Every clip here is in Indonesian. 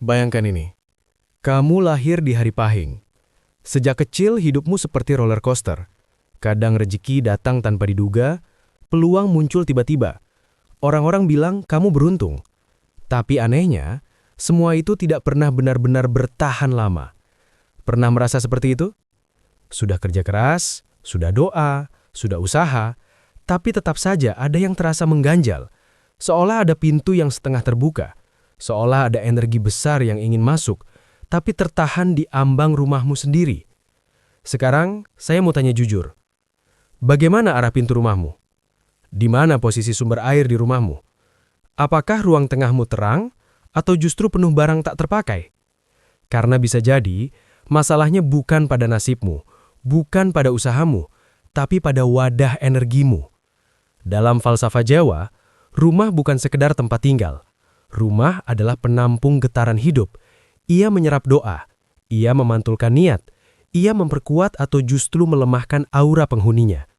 Bayangkan ini, kamu lahir di hari pahing. Sejak kecil hidupmu seperti roller coaster. Kadang rezeki datang tanpa diduga, peluang muncul tiba-tiba. Orang-orang bilang kamu beruntung. Tapi anehnya, semua itu tidak pernah benar-benar bertahan lama. Pernah merasa seperti itu? Sudah kerja keras, sudah doa, sudah usaha, tapi tetap saja ada yang terasa mengganjal. Seolah ada pintu yang setengah terbuka. Seolah ada energi besar yang ingin masuk, tapi tertahan di ambang rumahmu sendiri. Sekarang, saya mau tanya jujur. Bagaimana arah pintu rumahmu? Di mana posisi sumber air di rumahmu? Apakah ruang tengahmu terang, atau justru penuh barang tak terpakai? Karena bisa jadi, masalahnya bukan pada nasibmu, bukan pada usahamu, tapi pada wadah energimu. Dalam falsafah Jawa, rumah bukan sekedar tempat tinggal. Rumah adalah penampung getaran hidup. Ia menyerap doa, ia memantulkan niat, ia memperkuat atau justru melemahkan aura penghuninya.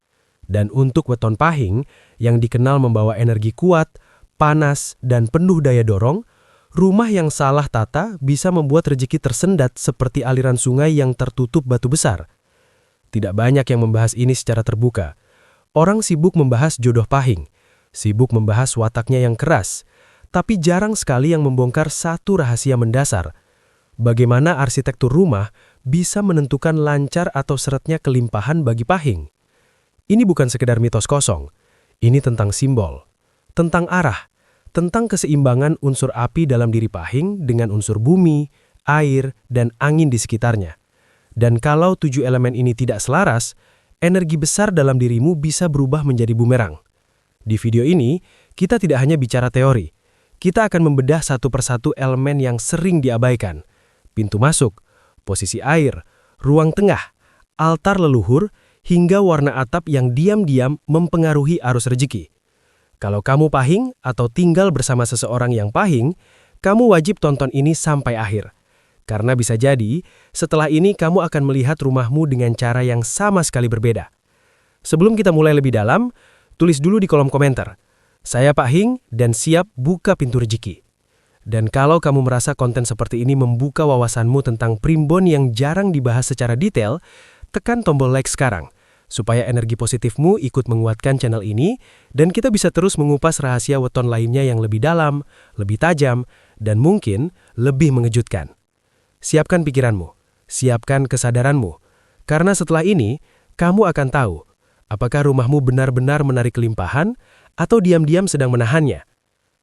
Dan untuk weton pahing, yang dikenal membawa energi kuat, panas, dan penuh daya dorong, rumah yang salah tata bisa membuat rezeki tersendat seperti aliran sungai yang tertutup batu besar. Tidak banyak yang membahas ini secara terbuka. Orang sibuk membahas jodoh pahing, sibuk membahas wataknya yang keras, tapi jarang sekali yang membongkar satu rahasia mendasar. Bagaimana arsitektur rumah bisa menentukan lancar atau seretnya kelimpahan bagi pahing? Ini bukan sekedar mitos kosong. Ini tentang simbol, tentang arah, tentang keseimbangan unsur api dalam diri pahing dengan unsur bumi, air, dan angin di sekitarnya. Dan kalau 7 elemen ini tidak selaras, energi besar dalam dirimu bisa berubah menjadi bumerang. Di video ini, kita tidak hanya bicara teori. Kita akan membedah satu persatu elemen yang sering diabaikan. Pintu masuk, posisi air, ruang tengah, altar leluhur, hingga warna atap yang diam-diam mempengaruhi arus rezeki. Kalau kamu pahing atau tinggal bersama seseorang yang pahing, kamu wajib tonton ini sampai akhir. Karena bisa jadi, setelah ini kamu akan melihat rumahmu dengan cara yang sama sekali berbeda. Sebelum kita mulai lebih dalam, tulis dulu di kolom komentar. Saya pahing dan siap buka pintu rezeki. Dan kalau kamu merasa konten seperti ini membuka wawasanmu tentang primbon yang jarang dibahas secara detail, tekan tombol like sekarang, supaya energi positifmu ikut menguatkan channel ini, dan kita bisa terus mengupas rahasia weton lainnya yang lebih dalam, lebih tajam, dan mungkin lebih mengejutkan. Siapkan pikiranmu, siapkan kesadaranmu, karena setelah ini, kamu akan tahu, apakah rumahmu benar-benar menarik kelimpahan, atau diam-diam sedang menahannya.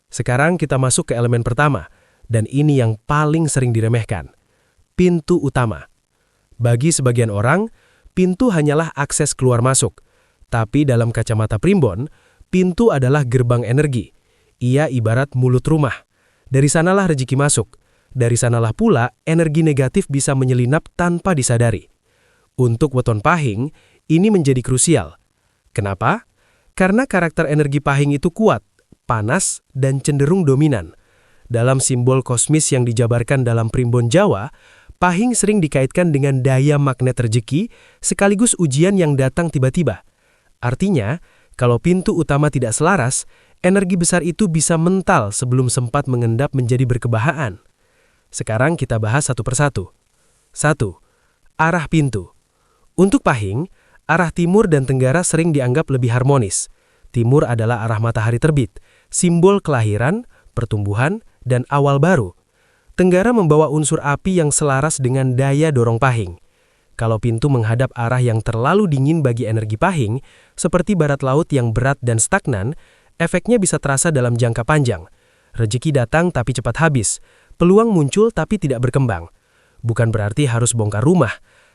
Sekarang kita masuk ke elemen pertama, dan ini yang paling sering diremehkan. Pintu utama. Bagi sebagian orang, pintu hanyalah akses keluar masuk. Tapi dalam kacamata primbon, pintu adalah gerbang energi. Ia ibarat mulut rumah. Dari sanalah rezeki masuk. Dari sanalah pula energi negatif bisa menyelinap tanpa disadari. Untuk weton pahing, ini menjadi krusial. Kenapa? Karena karakter energi pahing itu kuat, panas, dan cenderung dominan. Dalam simbol kosmis yang dijabarkan dalam primbon Jawa, pahing sering dikaitkan dengan daya magnet rezeki, sekaligus ujian yang datang tiba-tiba. Artinya, kalau pintu utama tidak selaras, energi besar itu bisa mental sebelum sempat mengendap menjadi berkebahaan. Sekarang kita bahas satu persatu. 1. Arah pintu. Untuk pahing, arah timur dan tenggara sering dianggap lebih harmonis. Timur adalah arah matahari terbit, simbol kelahiran, pertumbuhan, dan awal baru. Tenggara membawa unsur api yang selaras dengan daya dorong pahing. Kalau pintu menghadap arah yang terlalu dingin bagi energi pahing, seperti barat laut yang berat dan stagnan, efeknya bisa terasa dalam jangka panjang. Rezeki datang tapi cepat habis, peluang muncul tapi tidak berkembang. Bukan berarti harus bongkar rumah,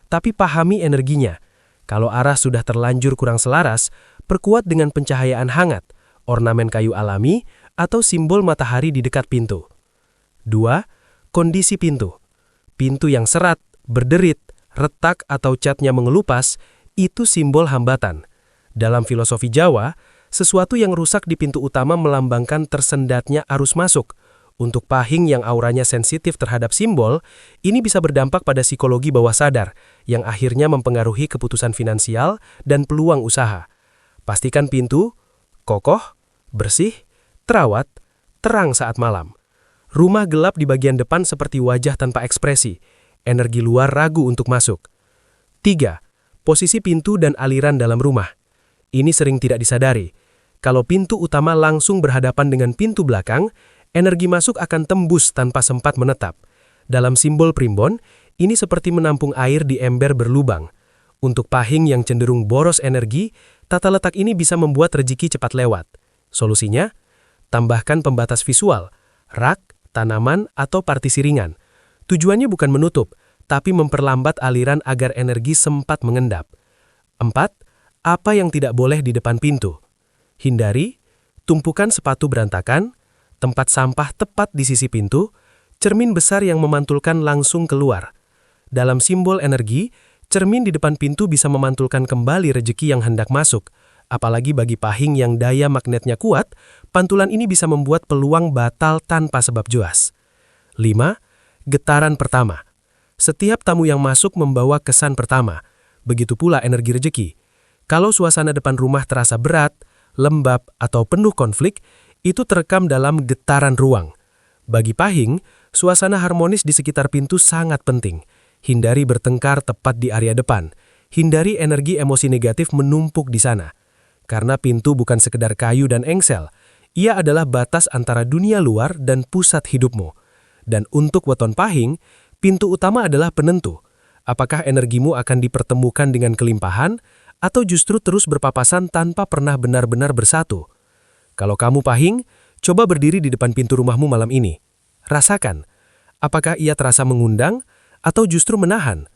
tapi pahami energinya. Kalau arah sudah terlanjur kurang selaras, perkuat dengan pencahayaan hangat, ornamen kayu alami, atau simbol matahari di dekat pintu. 2. Kondisi pintu. Pintu yang serat, berderit, retak atau catnya mengelupas, itu simbol hambatan. Dalam filosofi Jawa, sesuatu yang rusak di pintu utama melambangkan tersendatnya arus masuk. Untuk pahing yang auranya sensitif terhadap simbol, ini bisa berdampak pada psikologi bawah sadar, yang akhirnya mempengaruhi keputusan finansial dan peluang usaha. Pastikan pintu kokoh, bersih, terawat, terang saat malam. Rumah gelap di bagian depan seperti wajah tanpa ekspresi. Energi luar ragu untuk masuk. 3. Posisi pintu dan aliran dalam rumah. Ini sering tidak disadari. Kalau pintu utama langsung berhadapan dengan pintu belakang, energi masuk akan tembus tanpa sempat menetap. Dalam simbol primbon, ini seperti menampung air di ember berlubang. Untuk pahing yang cenderung boros energi, tata letak ini bisa membuat rezeki cepat lewat. Solusinya? Tambahkan pembatas visual, rak, tanaman, atau partisi ringan. Tujuannya bukan menutup, tapi memperlambat aliran agar energi sempat mengendap. 4. Apa yang tidak boleh di depan pintu? Hindari tumpukan sepatu berantakan, tempat sampah tepat di sisi pintu, cermin besar yang memantulkan langsung keluar. Dalam simbol energi, cermin di depan pintu bisa memantulkan kembali rezeki yang hendak masuk. Apalagi bagi pahing yang daya magnetnya kuat, pantulan ini bisa membuat peluang batal tanpa sebab jelas. 5. Getaran pertama. Setiap tamu yang masuk membawa kesan pertama. Begitu pula energi rezeki. Kalau suasana depan rumah terasa berat, lembab, atau penuh konflik, itu terekam dalam getaran ruang. Bagi pahing, suasana harmonis di sekitar pintu sangat penting. Hindari bertengkar tepat di area depan. Hindari energi emosi negatif menumpuk di sana. Karena pintu bukan sekedar kayu dan engsel, ia adalah batas antara dunia luar dan pusat hidupmu. Dan untuk weton pahing, pintu utama adalah penentu. Apakah energimu akan dipertemukan dengan kelimpahan, atau justru terus berpapasan tanpa pernah benar-benar bersatu? Kalau kamu pahing, coba berdiri di depan pintu rumahmu malam ini. Rasakan, apakah ia terasa mengundang, atau justru menahan?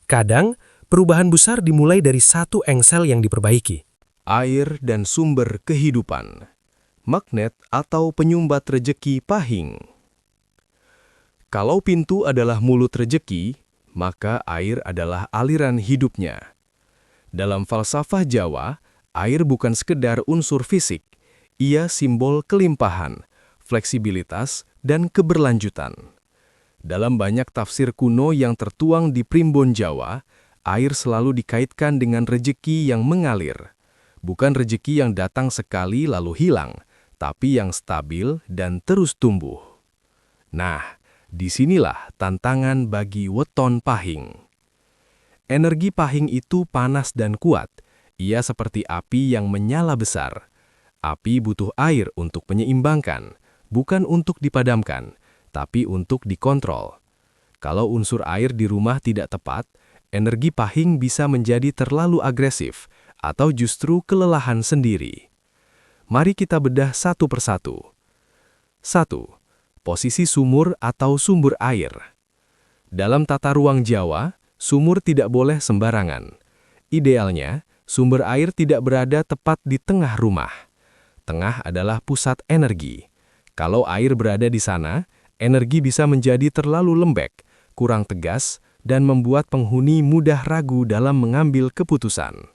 Kadang, perubahan besar dimulai dari satu engsel yang diperbaiki. Air dan sumber kehidupan. Magnet atau penyumbat rejeki pahing. Kalau pintu adalah mulut rejeki, maka air adalah aliran hidupnya. Dalam falsafah Jawa, air bukan sekedar unsur fisik, ia simbol kelimpahan, fleksibilitas, dan keberlanjutan. Dalam banyak tafsir kuno yang tertuang di primbon Jawa, air selalu dikaitkan dengan rejeki yang mengalir. Bukan rejeki yang datang sekali lalu hilang, tapi yang stabil dan terus tumbuh. Nah, disinilah tantangan bagi weton pahing. Energi pahing itu panas dan kuat. Ia seperti api yang menyala besar. Api butuh air untuk menyeimbangkan, bukan untuk dipadamkan, tapi untuk dikontrol. Kalau unsur air di rumah tidak tepat, energi pahing bisa menjadi terlalu agresif atau justru kelelahan sendiri. Mari kita bedah satu persatu. 1. Posisi sumur atau sumber air. Dalam tata ruang Jawa, sumur tidak boleh sembarangan. Idealnya, sumber air tidak berada tepat di tengah rumah. Tengah adalah pusat energi. Kalau air berada di sana, energi bisa menjadi terlalu lembek, kurang tegas, dan membuat penghuni mudah ragu dalam mengambil keputusan.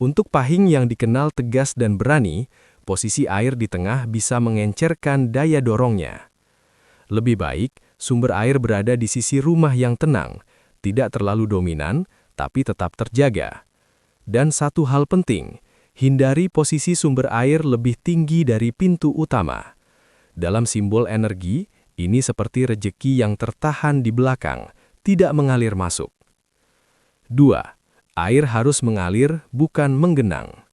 Untuk pahing yang dikenal tegas dan berani, posisi air di tengah bisa mengencerkan daya dorongnya. Lebih baik, sumber air berada di sisi rumah yang tenang, tidak terlalu dominan, tapi tetap terjaga. Dan satu hal penting, hindari posisi sumber air lebih tinggi dari pintu utama. Dalam simbol energi, ini seperti rejeki yang tertahan di belakang, tidak mengalir masuk. 2. Air harus mengalir, bukan menggenang.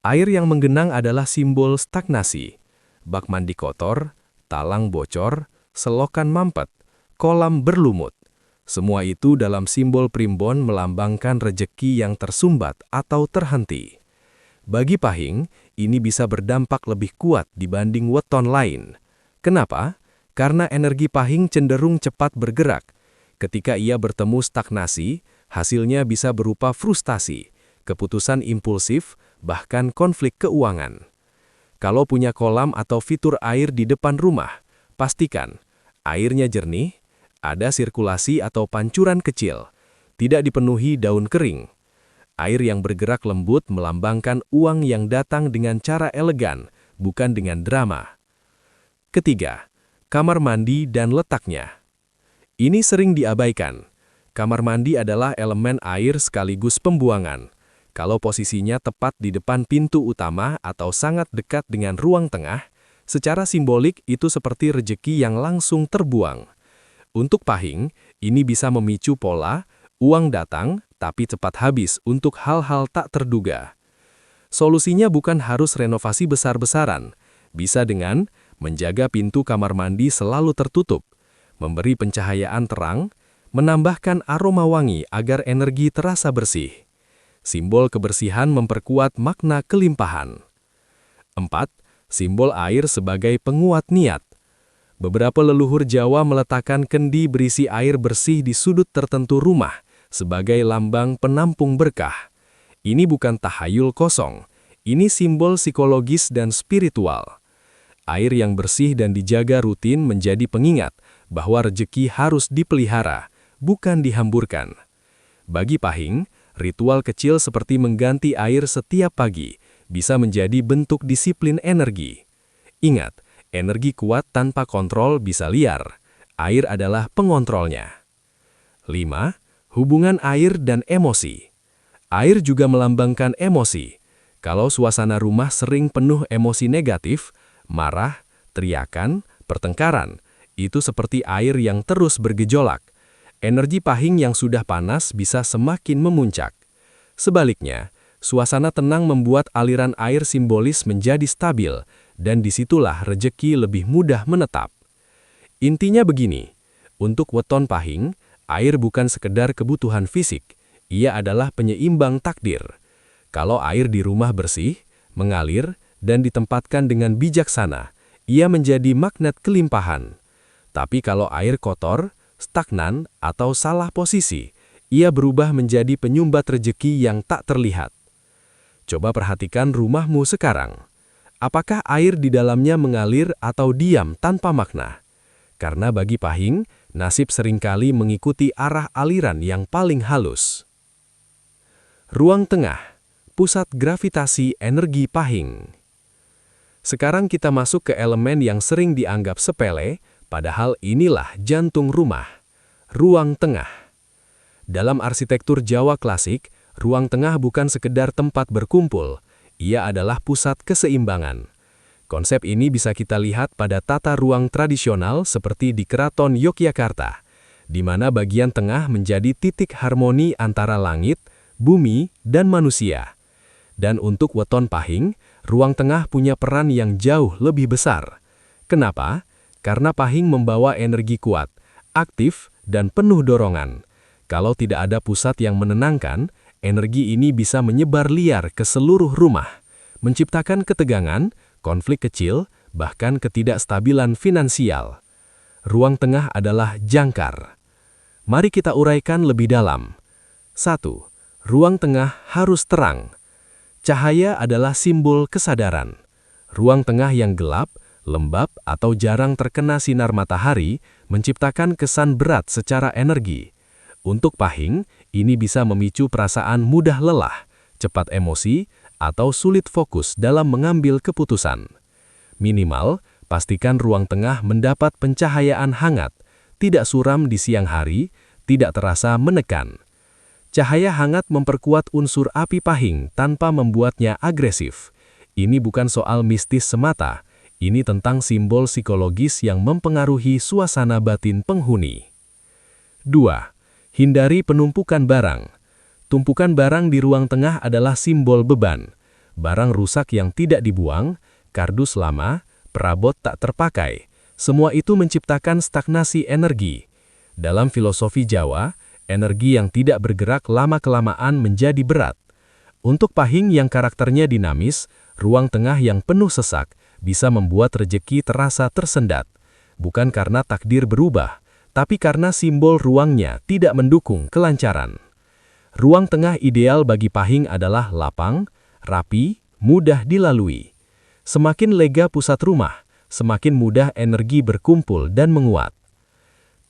Air yang menggenang adalah simbol stagnasi. Bak mandi kotor, talang bocor, selokan mampet, kolam berlumut. Semua itu dalam simbol primbon melambangkan rejeki yang tersumbat atau terhenti. Bagi pahing, ini bisa berdampak lebih kuat dibanding weton lain. Kenapa? Karena energi pahing cenderung cepat bergerak. Ketika ia bertemu stagnasi, hasilnya bisa berupa frustasi, keputusan impulsif, bahkan konflik keuangan. Kalau punya kolam atau fitur air di depan rumah, pastikan airnya jernih, ada sirkulasi atau pancuran kecil, tidak dipenuhi daun kering. Air yang bergerak lembut melambangkan uang yang datang dengan cara elegan, bukan dengan drama. Ketiga, kamar mandi dan letaknya. Ini sering diabaikan. Kamar mandi adalah elemen air sekaligus pembuangan. Kalau posisinya tepat di depan pintu utama atau sangat dekat dengan ruang tengah, Secara simbolik, itu seperti rejeki yang langsung terbuang. Untuk Pahing, ini bisa memicu pola, uang datang, tapi cepat habis untuk hal-hal tak terduga. Solusinya bukan harus renovasi besar-besaran, bisa dengan menjaga pintu kamar mandi selalu tertutup, memberi pencahayaan terang, menambahkan aroma wangi agar energi terasa bersih. Simbol kebersihan memperkuat makna kelimpahan. 4. Simbol air sebagai penguat niat. Beberapa leluhur Jawa meletakkan kendi berisi air bersih di sudut tertentu rumah sebagai lambang penampung berkah. Ini bukan tahayul kosong, ini simbol psikologis dan spiritual. Air yang bersih dan dijaga rutin menjadi pengingat bahwa rejeki harus dipelihara, bukan dihamburkan. Bagi Pahing, ritual kecil seperti mengganti air setiap pagi bisa menjadi bentuk disiplin energi. Ingat, energi kuat tanpa kontrol bisa liar. Air adalah pengontrolnya. 5. Hubungan air dan emosi. Air juga melambangkan emosi. Kalau suasana rumah sering penuh emosi negatif, marah, teriakan, pertengkaran, itu seperti air yang terus bergejolak. Energi Pahing yang sudah panas bisa semakin memuncak. Sebaliknya, suasana tenang membuat aliran air simbolis menjadi stabil, dan disitulah rejeki lebih mudah menetap. Intinya begini, untuk weton Pahing, air bukan sekedar kebutuhan fisik, ia adalah penyeimbang takdir. Kalau air di rumah bersih, mengalir, dan ditempatkan dengan bijaksana, ia menjadi magnet kelimpahan. Tapi kalau air kotor, stagnan, atau salah posisi, ia berubah menjadi penyumbat rejeki yang tak terlihat. Coba perhatikan rumahmu sekarang. Apakah air di dalamnya mengalir atau diam tanpa makna? Karena bagi Pahing, nasib seringkali mengikuti arah aliran yang paling halus. Ruang tengah, pusat gravitasi energi Pahing. Sekarang kita masuk ke elemen yang sering dianggap sepele, padahal inilah jantung rumah, ruang tengah. Dalam arsitektur Jawa klasik, ruang tengah bukan sekedar tempat berkumpul, ia adalah pusat keseimbangan. Konsep ini bisa kita lihat pada tata ruang tradisional seperti di Keraton Yogyakarta, di mana bagian tengah menjadi titik harmoni antara langit, bumi, dan manusia. Dan untuk weton Pahing, ruang tengah punya peran yang jauh lebih besar. Kenapa? Karena Pahing membawa energi kuat, aktif, dan penuh dorongan. Kalau tidak ada pusat yang menenangkan, energi ini bisa menyebar liar ke seluruh rumah, menciptakan ketegangan, konflik kecil, bahkan ketidakstabilan finansial. Ruang tengah adalah jangkar. Mari kita uraikan lebih dalam. 1. Ruang tengah harus terang. Cahaya adalah simbol kesadaran. Ruang tengah yang gelap, lembab, atau jarang terkena sinar matahari menciptakan kesan berat secara energi. Untuk Pahing, ini bisa memicu perasaan mudah lelah, cepat emosi, atau sulit fokus dalam mengambil keputusan. Minimal, pastikan ruang tengah mendapat pencahayaan hangat, tidak suram di siang hari, tidak terasa menekan. Cahaya hangat memperkuat unsur api Pahing tanpa membuatnya agresif. Ini bukan soal mistis semata, ini tentang simbol psikologis yang mempengaruhi suasana batin penghuni. 2. Hindari penumpukan barang. Tumpukan barang di ruang tengah adalah simbol beban. Barang rusak yang tidak dibuang, kardus lama, perabot tak terpakai. Semua itu menciptakan stagnasi energi. Dalam filosofi Jawa, energi yang tidak bergerak lama-kelamaan menjadi berat. Untuk Pahing yang karakternya dinamis, ruang tengah yang penuh sesak bisa membuat rejeki terasa tersendat. Bukan karena takdir berubah, tapi karena simbol ruangnya tidak mendukung kelancaran. Ruang tengah ideal bagi Pahing adalah lapang, rapi, mudah dilalui. Semakin lega pusat rumah, semakin mudah energi berkumpul dan menguat.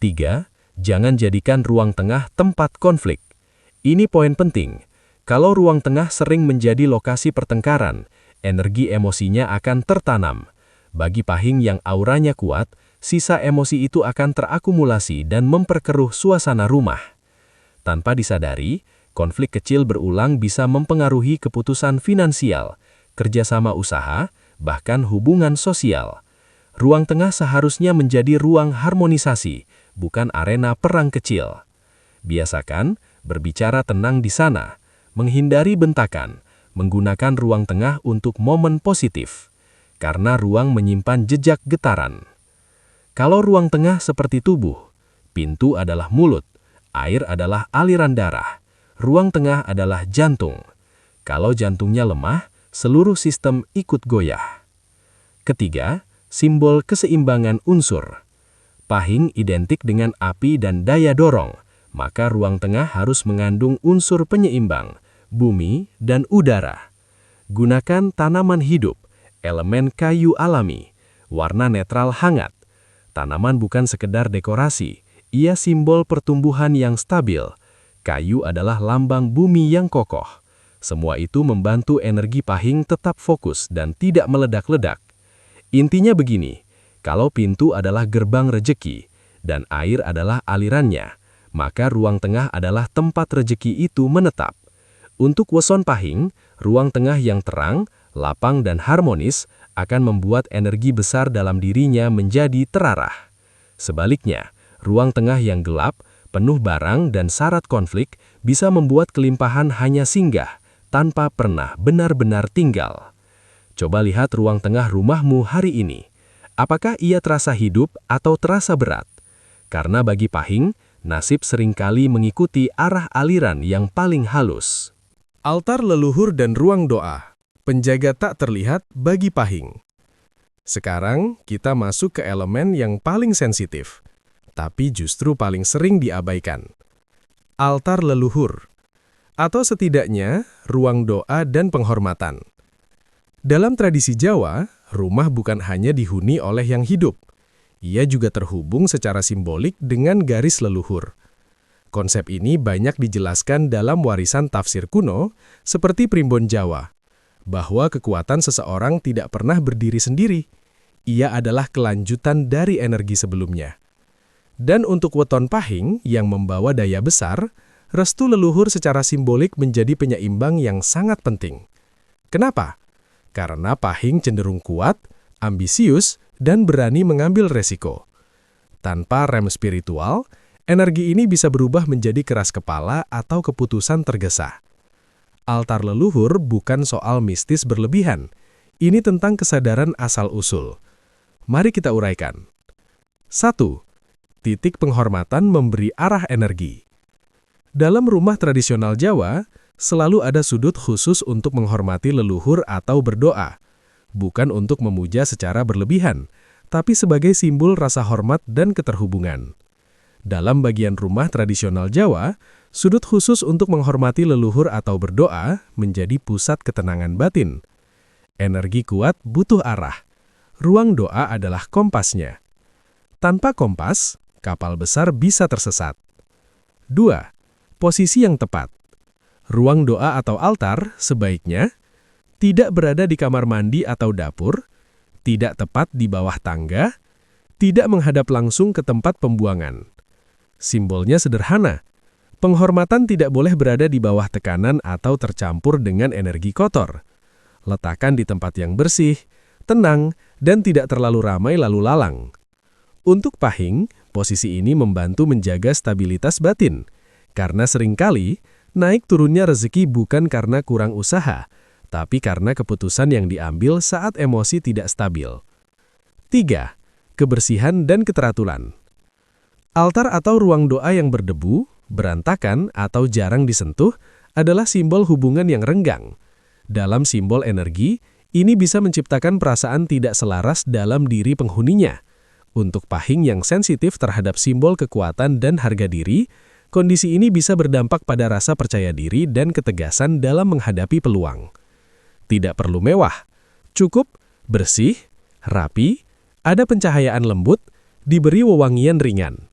3. Jangan jadikan ruang tengah tempat konflik. Ini poin penting. Kalau ruang tengah sering menjadi lokasi pertengkaran, energi emosinya akan tertanam. Bagi Pahing yang auranya kuat, sisa emosi itu akan terakumulasi dan memperkeruh suasana rumah. Tanpa disadari, konflik kecil berulang bisa mempengaruhi keputusan finansial, kerjasama usaha, bahkan hubungan sosial. Ruang tengah seharusnya menjadi ruang harmonisasi, bukan arena perang kecil. Biasakan berbicara tenang di sana, menghindari bentakan, menggunakan ruang tengah untuk momen positif, karena ruang menyimpan jejak getaran. Kalau ruang tengah seperti tubuh, pintu adalah mulut, air adalah aliran darah, ruang tengah adalah jantung. Kalau jantungnya lemah, seluruh sistem ikut goyah. Ketiga, simbol keseimbangan unsur. Pahing identik dengan api dan daya dorong, maka ruang tengah harus mengandung unsur penyeimbang, bumi dan udara. Gunakan tanaman hidup, elemen kayu alami, warna netral hangat. Tanaman bukan sekedar dekorasi, ia simbol pertumbuhan yang stabil. Kayu adalah lambang bumi yang kokoh. Semua itu membantu energi pahing tetap fokus dan tidak meledak-ledak. Intinya begini, kalau pintu adalah gerbang rejeki dan air adalah alirannya, maka ruang tengah adalah tempat rejeki itu menetap. Untuk weson pahing, ruang tengah yang terang, lapang dan harmonis akan membuat energi besar dalam dirinya menjadi terarah. Sebaliknya, ruang tengah yang gelap, penuh barang dan syarat konflik bisa membuat kelimpahan hanya singgah, tanpa pernah benar-benar tinggal. Coba lihat ruang tengah rumahmu hari ini. Apakah ia terasa hidup atau terasa berat? Karena bagi pahing, nasib seringkali mengikuti arah aliran yang paling halus. Altar leluhur dan ruang doa, penjaga tak terlihat bagi pahing. Sekarang kita masuk ke elemen yang paling sensitif, tapi justru paling sering diabaikan. Altar leluhur, atau setidaknya ruang doa dan penghormatan. Dalam tradisi Jawa, rumah bukan hanya dihuni oleh yang hidup. Ia juga terhubung secara simbolik dengan garis leluhur. Konsep ini banyak dijelaskan dalam warisan tafsir kuno, seperti Primbon Jawa, bahwa kekuatan seseorang tidak pernah berdiri sendiri. Ia adalah kelanjutan dari energi sebelumnya. Dan untuk weton pahing yang membawa daya besar, restu leluhur secara simbolik menjadi penyeimbang yang sangat penting. Kenapa? Karena pahing cenderung kuat, ambisius, dan berani mengambil resiko. Tanpa rem spiritual, energi ini bisa berubah menjadi keras kepala atau keputusan tergesa. Altar leluhur bukan soal mistis berlebihan. Ini tentang kesadaran asal-usul. Mari kita uraikan. 1. Titik penghormatan memberi arah energi. Dalam rumah tradisional Jawa, selalu ada sudut khusus untuk menghormati leluhur atau berdoa, bukan untuk memuja secara berlebihan, tapi sebagai simbol rasa hormat dan keterhubungan. Dalam bagian rumah tradisional Jawa, sudut khusus untuk menghormati leluhur atau berdoa menjadi pusat ketenangan batin. Energi kuat butuh arah. Ruang doa adalah kompasnya. Tanpa kompas, kapal besar bisa tersesat. 2. Posisi yang tepat. Ruang doa atau altar sebaiknya tidak berada di kamar mandi atau dapur, tidak tepat di bawah tangga, tidak menghadap langsung ke tempat pembuangan. Simbolnya sederhana. Penghormatan tidak boleh berada di bawah tekanan atau tercampur dengan energi kotor. Letakkan di tempat yang bersih, tenang, dan tidak terlalu ramai lalu lalang. Untuk pahing, posisi ini membantu menjaga stabilitas batin, karena seringkali naik turunnya rezeki bukan karena kurang usaha, tapi karena keputusan yang diambil saat emosi tidak stabil. 3. Kebersihan dan keteraturan. Altar atau ruang doa yang berdebu, berantakan, atau jarang disentuh adalah simbol hubungan yang renggang. Dalam simbol energi, ini bisa menciptakan perasaan tidak selaras dalam diri penghuninya. Untuk pahing yang sensitif terhadap simbol kekuatan dan harga diri, kondisi ini bisa berdampak pada rasa percaya diri dan ketegasan dalam menghadapi peluang. Tidak perlu mewah, cukup bersih, rapi, ada pencahayaan lembut, diberi wewangian ringan.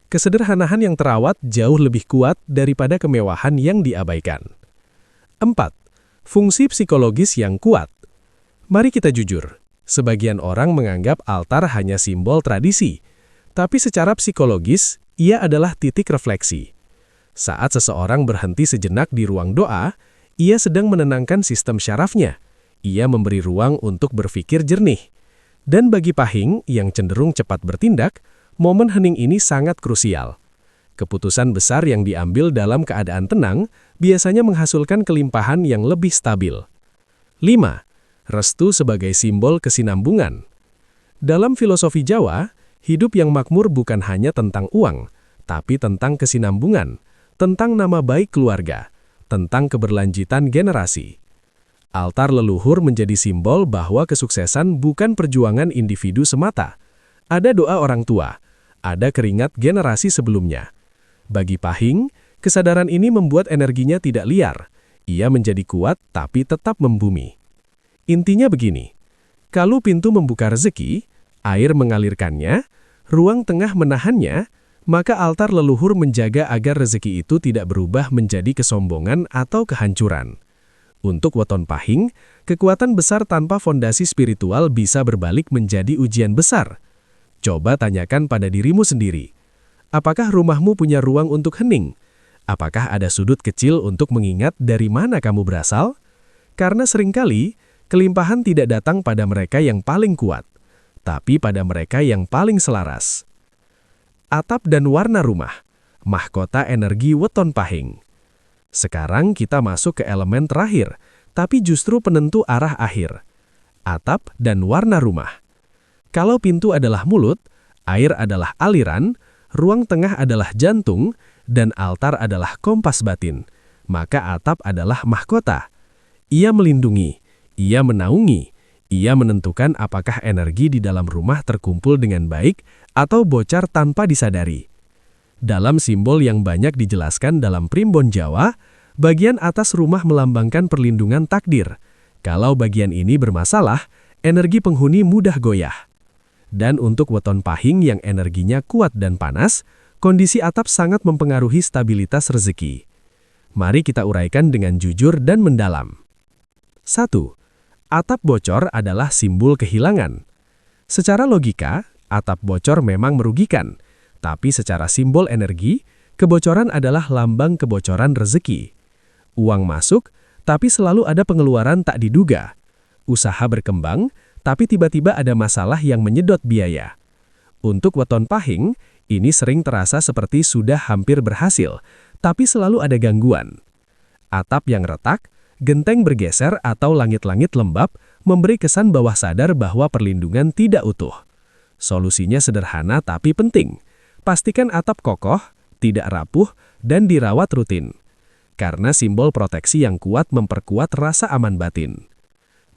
Kesederhanaan yang terawat jauh lebih kuat daripada kemewahan yang diabaikan. 4. Fungsi psikologis yang kuat. Mari kita jujur, sebagian orang menganggap altar hanya simbol tradisi, tapi secara psikologis, ia adalah titik refleksi. Saat seseorang berhenti sejenak di ruang doa, ia sedang menenangkan sistem syarafnya. Ia memberi ruang untuk berpikir jernih. Dan bagi Pahing yang cenderung cepat bertindak, momen hening ini sangat krusial. Keputusan besar yang diambil dalam keadaan tenang biasanya menghasilkan kelimpahan yang lebih stabil. 5. Restu sebagai simbol kesinambungan. Dalam filosofi Jawa, hidup yang makmur bukan hanya tentang uang, tapi tentang kesinambungan, tentang nama baik keluarga, tentang keberlanjutan generasi. Altar leluhur menjadi simbol bahwa kesuksesan bukan perjuangan individu semata. Ada doa orang tua, ada keringat generasi sebelumnya. Bagi Pahing, kesadaran ini membuat energinya tidak liar. Ia menjadi kuat tapi tetap membumi. Intinya begini, kalau pintu membuka rezeki, air mengalirkannya, ruang tengah menahannya, maka altar leluhur menjaga agar rezeki itu tidak berubah menjadi kesombongan atau kehancuran. Untuk weton Pahing, kekuatan besar tanpa fondasi spiritual bisa berbalik menjadi ujian besar. Coba tanyakan pada dirimu sendiri. Apakah rumahmu punya ruang untuk hening? Apakah ada sudut kecil untuk mengingat dari mana kamu berasal? Karena seringkali, kelimpahan tidak datang pada mereka yang paling kuat, tapi pada mereka yang paling selaras. Atap dan warna rumah, mahkota energi weton Pahing. Sekarang kita masuk ke elemen terakhir, tapi justru penentu arah akhir. Atap dan warna rumah. Kalau pintu adalah mulut, air adalah aliran, ruang tengah adalah jantung, dan altar adalah kompas batin, maka atap adalah mahkota. Ia melindungi, ia menaungi, ia menentukan apakah energi di dalam rumah terkumpul dengan baik atau bocor tanpa disadari. Dalam simbol yang banyak dijelaskan dalam primbon Jawa, bagian atas rumah melambangkan perlindungan takdir. Kalau bagian ini bermasalah, energi penghuni mudah goyah. Dan untuk weton Pahing yang energinya kuat dan panas, kondisi atap sangat mempengaruhi stabilitas rezeki. Mari kita uraikan dengan jujur dan mendalam. 1. Atap bocor adalah simbol kehilangan. Secara logika, atap bocor memang merugikan, tapi secara simbol energi, kebocoran adalah lambang kebocoran rezeki. Uang masuk, tapi selalu ada pengeluaran tak diduga. Usaha berkembang, tapi tiba-tiba ada masalah yang menyedot biaya. Untuk weton Pahing, ini sering terasa seperti sudah hampir berhasil, tapi selalu ada gangguan. Atap yang retak, genteng bergeser atau langit-langit lembab memberi kesan bawah sadar bahwa perlindungan tidak utuh. Solusinya sederhana tapi penting. Pastikan atap kokoh, tidak rapuh, dan dirawat rutin. Karena simbol proteksi yang kuat memperkuat rasa aman batin.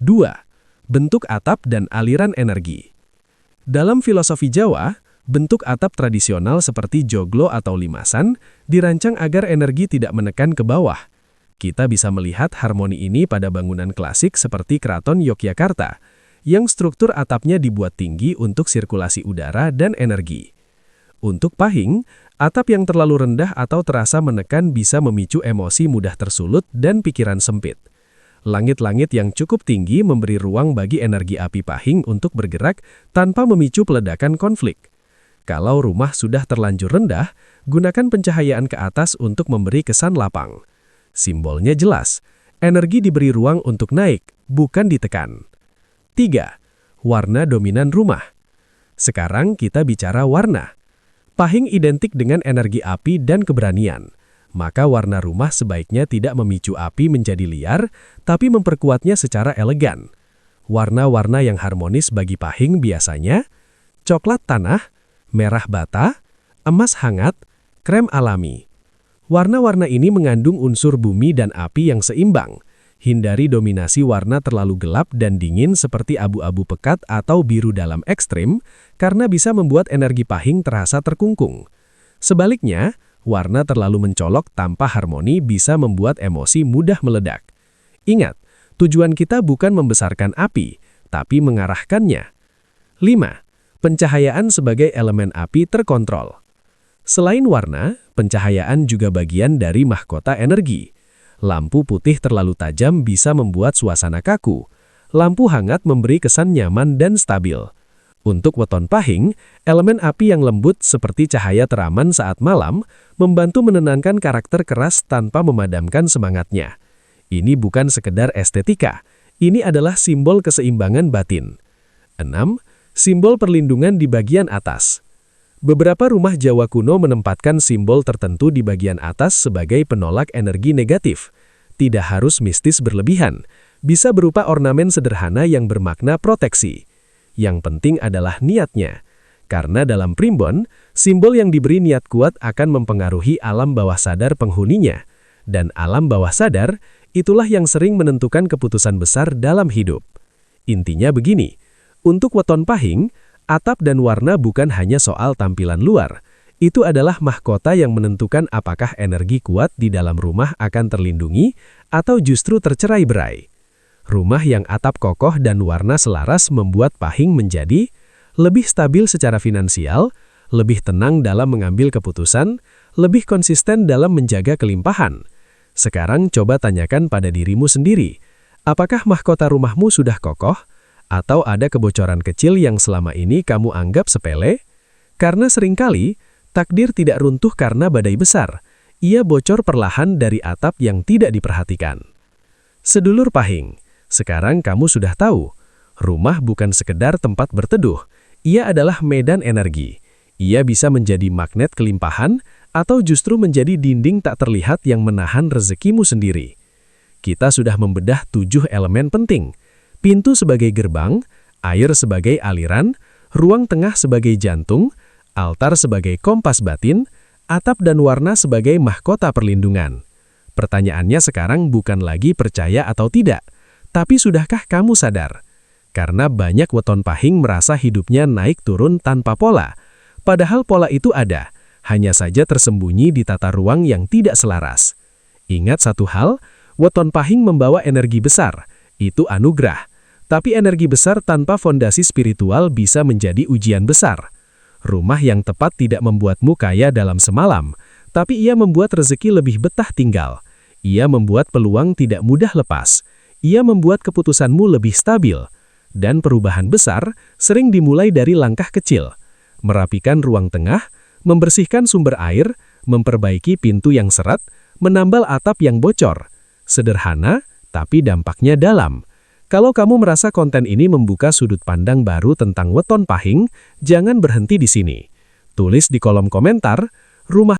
2. Bentuk atap dan aliran energi. Dalam filosofi Jawa, bentuk atap tradisional seperti joglo atau limasan dirancang agar energi tidak menekan ke bawah. Kita bisa melihat harmoni ini pada bangunan klasik seperti Keraton Yogyakarta, yang struktur atapnya dibuat tinggi untuk sirkulasi udara dan energi. Untuk Pahing, atap yang terlalu rendah atau terasa menekan bisa memicu emosi mudah tersulut dan pikiran sempit. Langit-langit yang cukup tinggi memberi ruang bagi energi api Pahing untuk bergerak tanpa memicu peledakan konflik. Kalau rumah sudah terlanjur rendah, gunakan pencahayaan ke atas untuk memberi kesan lapang. Simbolnya jelas, energi diberi ruang untuk naik, bukan ditekan. 3. Warna dominan rumah. Sekarang kita bicara warna. Pahing identik dengan energi api dan keberanian. Maka warna rumah sebaiknya tidak memicu api menjadi liar, tapi memperkuatnya secara elegan. Warna-warna yang harmonis bagi Pahing biasanya coklat tanah, merah bata, emas hangat, krem alami. Warna-warna ini mengandung unsur bumi dan api yang seimbang. Hindari dominasi warna terlalu gelap dan dingin seperti abu-abu pekat atau biru dalam ekstrim, karena bisa membuat energi Pahing terasa terkungkung. Sebaliknya, warna terlalu mencolok tanpa harmoni bisa membuat emosi mudah meledak. Ingat, tujuan kita bukan membesarkan api, tapi mengarahkannya. 5. Pencahayaan sebagai elemen api terkontrol. Selain warna, pencahayaan juga bagian dari mahkota energi. Lampu putih terlalu tajam bisa membuat suasana kaku. Lampu hangat memberi kesan nyaman dan stabil. Untuk weton Pahing, elemen api yang lembut seperti cahaya teraman saat malam membantu menenangkan karakter keras tanpa memadamkan semangatnya. Ini bukan sekedar estetika, ini adalah simbol keseimbangan batin. 6. Simbol perlindungan di bagian atas. Beberapa rumah Jawa kuno menempatkan simbol tertentu di bagian atas sebagai penolak energi negatif. Tidak harus mistis berlebihan, bisa berupa ornamen sederhana yang bermakna proteksi. Yang penting adalah niatnya. Karena dalam primbon, simbol yang diberi niat kuat akan mempengaruhi alam bawah sadar penghuninya. Dan alam bawah sadar, itulah yang sering menentukan keputusan besar dalam hidup. Intinya begini, untuk weton pahing, atap dan warna bukan hanya soal tampilan luar. Itu adalah mahkota yang menentukan apakah energi kuat di dalam rumah akan terlindungi atau justru tercerai-berai. Rumah yang atap kokoh dan warna selaras membuat pahing menjadi lebih stabil secara finansial, lebih tenang dalam mengambil keputusan, lebih konsisten dalam menjaga kelimpahan. Sekarang coba tanyakan pada dirimu sendiri, apakah mahkota rumahmu sudah kokoh? Atau ada kebocoran kecil yang selama ini kamu anggap sepele? Karena seringkali, takdir tidak runtuh karena badai besar. Ia bocor perlahan dari atap yang tidak diperhatikan. Sedulur pahing, sekarang kamu sudah tahu, rumah bukan sekedar tempat berteduh. Ia adalah medan energi. Ia bisa menjadi magnet kelimpahan atau justru menjadi dinding tak terlihat yang menahan rezekimu sendiri. Kita sudah membedah 7 elemen penting. Pintu sebagai gerbang, air sebagai aliran, ruang tengah sebagai jantung, altar sebagai kompas batin, atap dan warna sebagai mahkota perlindungan. Pertanyaannya sekarang bukan lagi percaya atau tidak, tapi sudahkah kamu sadar? Karena banyak weton pahing merasa hidupnya naik turun tanpa pola, padahal pola itu ada, hanya saja tersembunyi di tata ruang yang tidak selaras. Ingat satu hal, weton pahing membawa energi besar, itu anugerah. Tapi energi besar tanpa fondasi spiritual bisa menjadi ujian besar. Rumah yang tepat tidak membuatmu kaya dalam semalam, tapi ia membuat rezeki lebih betah tinggal. Ia membuat peluang tidak mudah lepas. Ia membuat keputusanmu lebih stabil. Dan perubahan besar sering dimulai dari langkah kecil. Merapikan ruang tengah, membersihkan sumber air, memperbaiki pintu yang seret, menambal atap yang bocor. Sederhana, tapi dampaknya dalam. Kalau kamu merasa konten ini membuka sudut pandang baru tentang weton pahing, jangan berhenti di sini. Tulis di kolom komentar, rumah